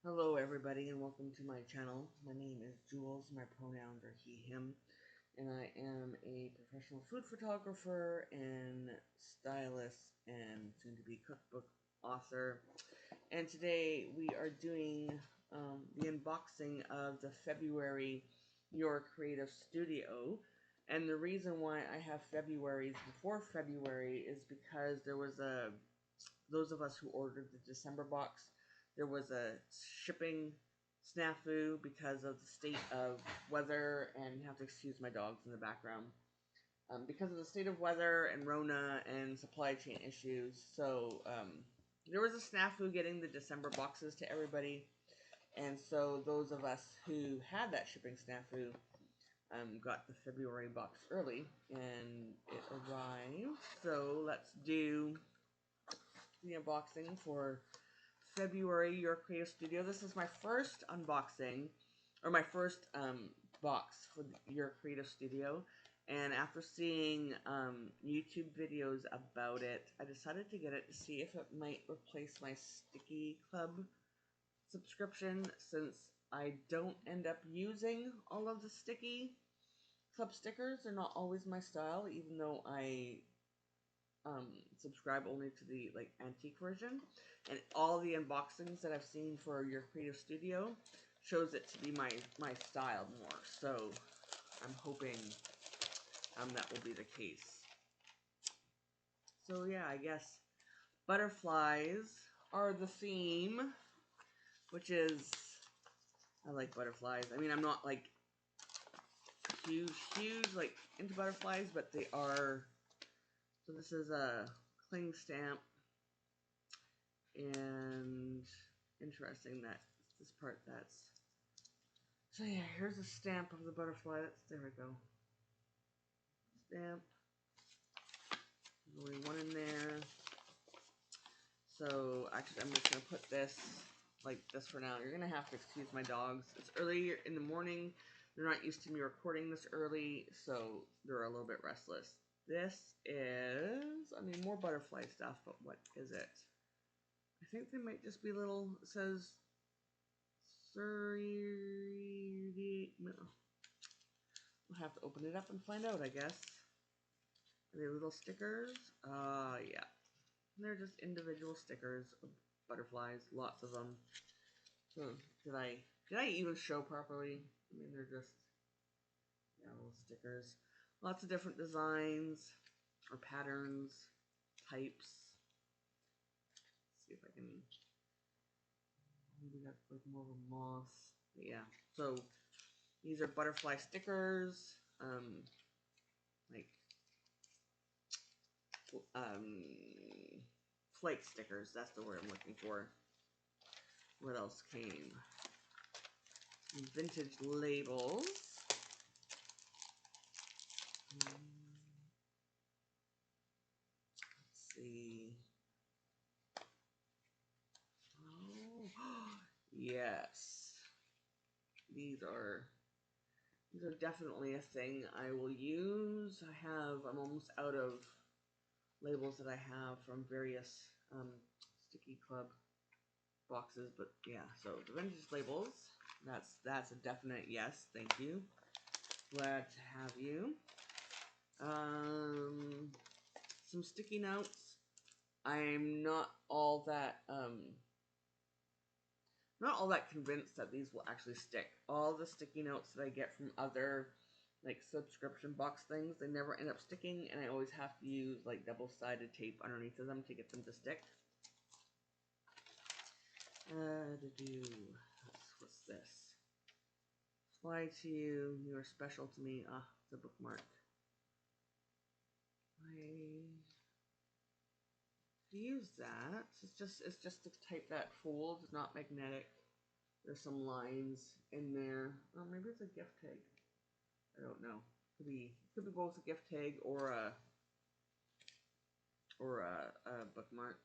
Hello everybody and welcome to my channel. My name is Jules, my pronouns are he, him, and I am a professional food photographer and stylist and soon-to-be cookbook author. And today we are doing the unboxing of the February Your Creative Studio. And the reason why I have February's before February is because there was those of us who ordered the December box, there was a shipping snafu because of the state of weather, and you have to excuse my dogs in the background. Because of the state of weather and Rona and supply chain issues, so there was a snafu getting the December boxes to everybody, and so those of us who had that shipping snafu got the February box early, and it arrived. So let's do the unboxing for February Your Creative Studio. This is my first unboxing, or my first box for Your Creative Studio, and after seeing YouTube videos about it, I decided to get it to see if it might replace my Sticky Club subscription, since I don't end up using all of the Sticky Club stickers. They're not always my style, even though I subscribe only to the antique version, and all the unboxings that I've seen for Your Creative Studio shows it to be my style more. So I'm hoping that will be the case. So yeah, I guess butterflies are the theme, which is, I like butterflies. I mean, I'm not like huge like into butterflies, but they are. So this is a cling stamp, and interesting that this part that's, so yeah, here's a stamp of the butterfly. There we go. Stamp. There's only one in there. So actually I'm just going to put this like this for now. You're going to have to excuse my dogs. It's early in the morning. They're not used to me recording this early, so they're a little bit restless. This is, I mean, more butterfly stuff, but what is it? I think they might just be little, it says, no. We'll have to open it up and find out, I guess. Are they little stickers? Yeah. They're just individual stickers of butterflies, lots of them. Did I even show properly? I mean, they're just, yeah, little stickers. Lots of different designs or patterns, types. Let's see if I can, maybe that's like more of a moss. But yeah, so these are butterfly stickers, like flake stickers, that's the word I'm looking for. What else came? Vintage labels. Let's see. Oh, yes. These are definitely a thing I will use. I'm almost out of labels that I have from various Sticky Club boxes, but yeah, so the vintage labels, that's a definite yes, thank you. Glad to have you. Some sticky notes. I'm not all that convinced that these will actually stick. All the sticky notes that I get from other like subscription box things, they never end up sticking, and I always have to use like double-sided tape underneath of them to get them to stick. What's this? Fly to you, you are special to me. Ah, it's a bookmark. I use that. It's just the type that folds, it's not magnetic. There's some lines in there. Oh, maybe it's a gift tag. I don't know. Could be both a gift tag or a bookmark.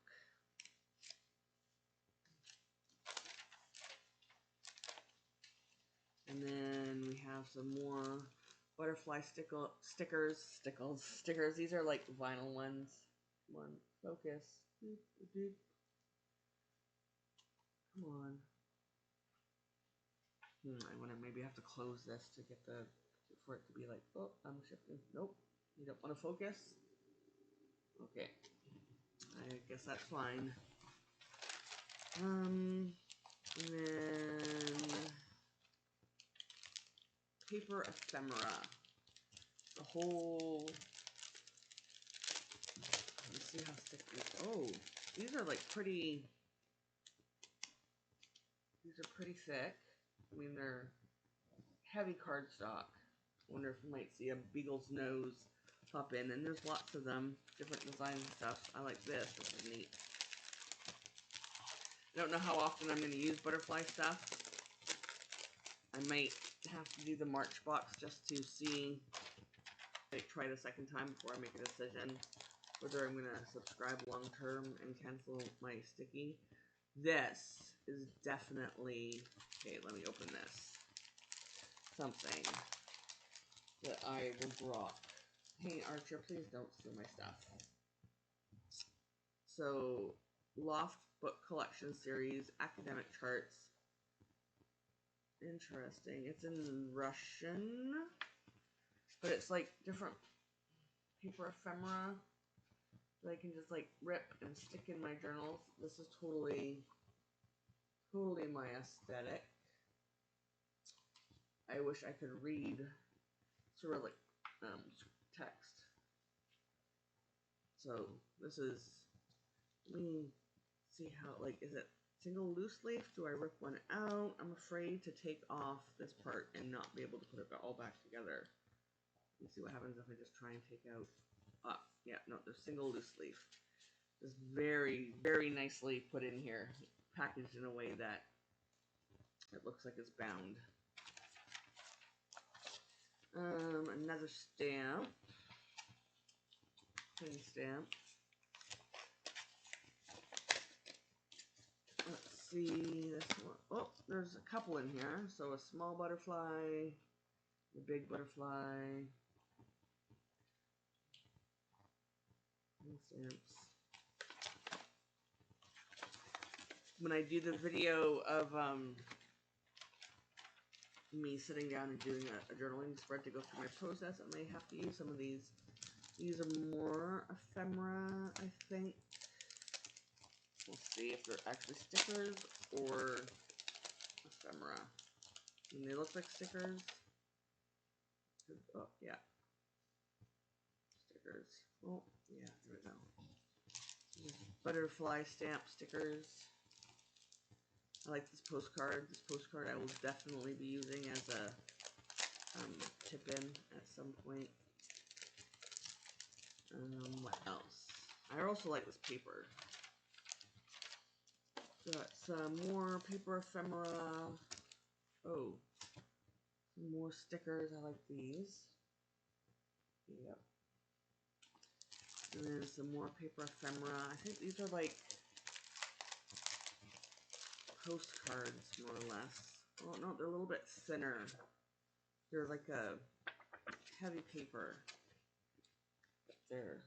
And then we have some more butterfly stickers. These are like vinyl ones. Come on, focus. Doop, doop. Come on. I want to maybe have to close this to get for it to be like, oh, I'm shifting. Nope. You don't want to focus? Okay. I guess that's fine. And then paper ephemera. The whole. Let's see how thick these. Oh, these are like pretty. These are pretty thick. I mean, they're heavy cardstock. Wonder if you might see a beagle's nose pop in, and there's lots of them, different designs and stuff. I like this. This is neat. I don't know how often I'm going to use butterfly stuff. I might have to do the March box just to see, like, try it a second time before I make a decision whether I'm going to subscribe long term and cancel my sticky. This is definitely, okay, let me open this, something that I would rock. Hey Archer, please don't steal my stuff. So, Loft Book Collection Series, Academic Charts. Interesting. It's in Russian, but it's like different paper ephemera that I can just like rip and stick in my journals. This is totally my aesthetic. I wish I could read Cyrillic text. So this is, let me see how, like, is it single loose leaf? Do I rip one out? I'm afraid to take off this part and not be able to put it all back together. Let me see what happens if I just try and take out, yeah, no, there's single loose leaf. It's very, very nicely put in here, packaged in a way that it looks like it's bound. Another stamp, plain stamp. Let's see this one. Oh, there's a couple in here. So a small butterfly, a big butterfly. Stamps. When I do the video of me sitting down and doing a journaling spread to go through my process, I may have to use some of these. These are more ephemera, I think. We'll see if they're actually stickers or ephemera. I mean, they look like stickers. Oh, yeah. Stickers. Oh, yeah, there we go. Butterfly stamp stickers. I like this postcard. This postcard I will definitely be using as a tip-in at some point. What else? I also like this paper. Got some more paper ephemera. Oh, some more stickers. I like these. Yep. And then some more paper ephemera. I think these are like postcards, more or less. Oh no, they're a little bit thinner. They're like a heavy paper. There.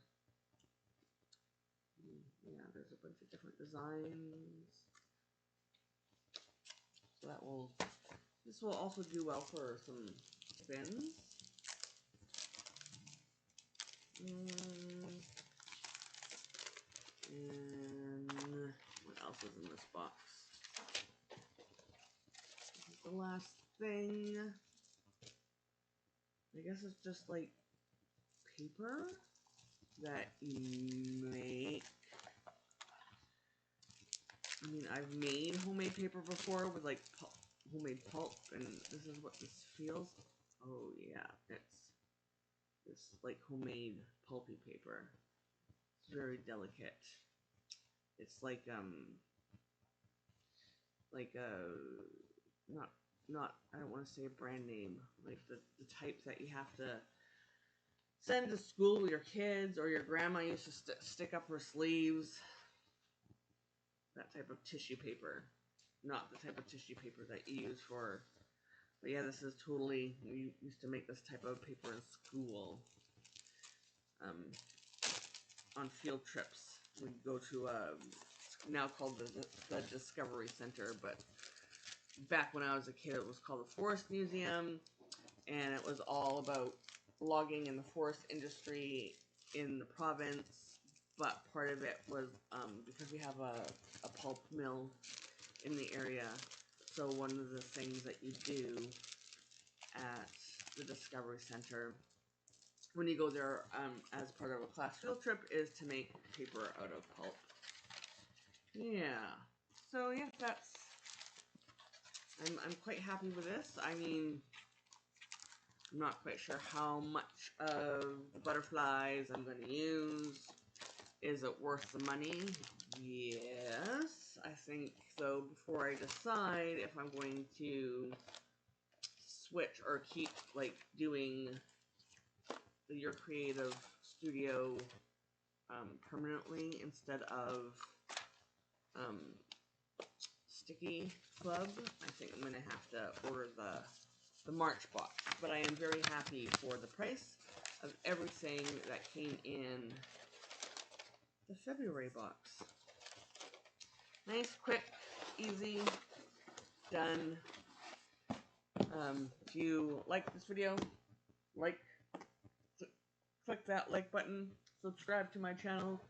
Yeah, there's a bunch of different designs. So this will also do well for some bins. And what else is in this box? This is the last thing. I guess it's just like paper that you make. I mean, I've made homemade paper before with like homemade pulp, and this is what this feels. Oh yeah, it's like homemade pulpy paper. It's very delicate. It's like not I don't want to say a brand name, like the type that you have to send to school with your kids, or your grandma used to stick up her sleeves. That type of tissue paper, not the type of tissue paper that you use for. But yeah, this is totally. We used to make this type of paper in school. On field trips, we'd go to now called the Discovery Center, but back when I was a kid, it was called the Forest Museum, and it was all about logging in the forest industry in the province. But part of it was because we have a pulp mill in the area. So one of the things that you do at the Discovery Center when you go there as part of a class field trip is to make paper out of pulp. Yeah. So yeah, I'm quite happy with this. I mean, I'm not quite sure how much of the butterflies I'm going to use. Is it worth the money? Yes. I think, though, before I decide if I'm going to switch or keep, like, doing your creative studio permanently instead of Sticky Club, I think I'm going to have to order the March box. But I am very happy for the price of everything that came in the February box. Nice, quick, easy, done. If you like this video, click that like button, subscribe to my channel,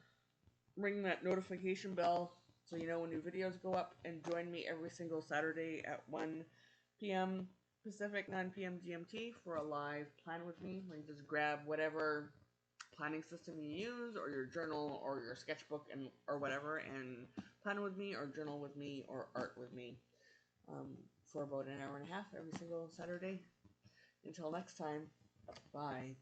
ring that notification bell so you know when new videos go up, and join me every single Saturday at 1 p.m. Pacific, 9 p.m. GMT for a live plan with me, where you just grab whatever planning system you use, or your journal, or your sketchbook, or whatever, and plan with me, or journal with me, or art with me for about an hour and a half every single Saturday. Until next time, bye.